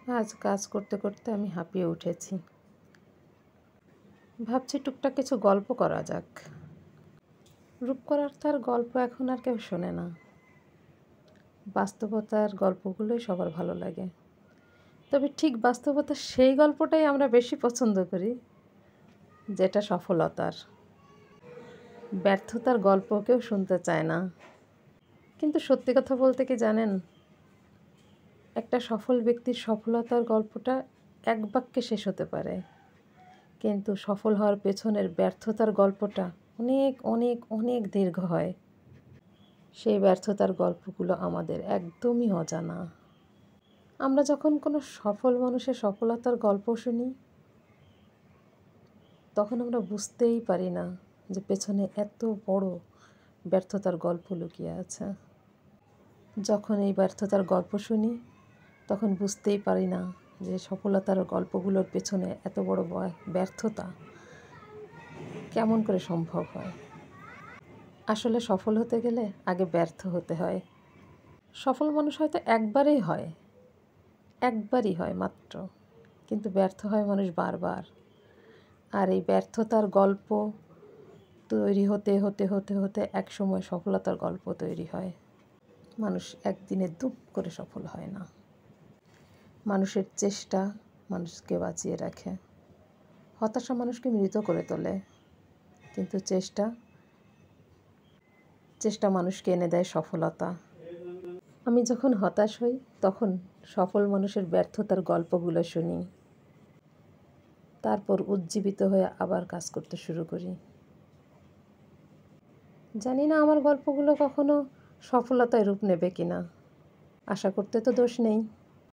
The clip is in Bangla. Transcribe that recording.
আজ কাজ করতে করতে আমি হাঁপিয়ে উঠেছি। ভাবছি টুকটাক কিছু গল্প করা যাক। রূপকথার গল্প এখন আর কেউ শোনে না। বাস্তবতার গল্পগুলোই সবার ভালো লাগে। তবে ঠিক বাস্তবতার সেই গল্পটাই আমরা বেশি পছন্দ করি, যেটা সফলতার। ব্যর্থতার গল্প কেউ শুনতে চায় না। কিন্তু সত্যি কথা বলতে কি জানেন, একটা সফল ব্যক্তির সফলতার গল্পটা এক বাক্যে শেষ হতে পারে, কিন্তু সফল হওয়ার পেছনের ব্যর্থতার গল্পটা অনেক অনেক অনেক দীর্ঘ হয়। সেই ব্যর্থতার গল্পগুলো আমাদের একদমই অজানা। আমরা যখন কোনো সফল মানুষের সফলতার গল্প শুনি, তখন আমরা বুঝতেই পারি না যে পেছনে এত বড় ব্যর্থতার গল্প লুকিয়ে আছে। যখন এই ব্যর্থতার গল্প শুনি, তখন বুঝতেই পারি না যে সফলতার গল্পগুলোর পেছনে এত বড় ব্যর্থতা কেমন করে সম্ভব হয়। আসলে সফল হতে গেলে আগে ব্যর্থ হতে হয়। সফল মানুষ হয়তো একবারই হয় মাত্র, কিন্তু ব্যর্থ হয় মানুষ বারবার। আর এই ব্যর্থতার গল্প তৈরি হতে হতে হতে হতে একসময় সফলতার গল্প তৈরি হয়। মানুষ একদিনে দুপ করে সফল হয় না। মানুষের চেষ্টা মানুষকে বাঁচিয়ে রাখে। হতাশা মানুষকে মৃত করে তোলে, কিন্তু চেষ্টা মানুষকে এনে দেয় সফলতা। আমি যখন হতাশ হই, তখন সফল মানুষের ব্যর্থতার গল্পগুলো শুনি, তারপর উজ্জীবিত হয়ে আবার কাজ করতে শুরু করি। জানি না আমার গল্পগুলো কখনো সফলতায় রূপ নেবে কিনা। আশা করতে তো দোষ নেই।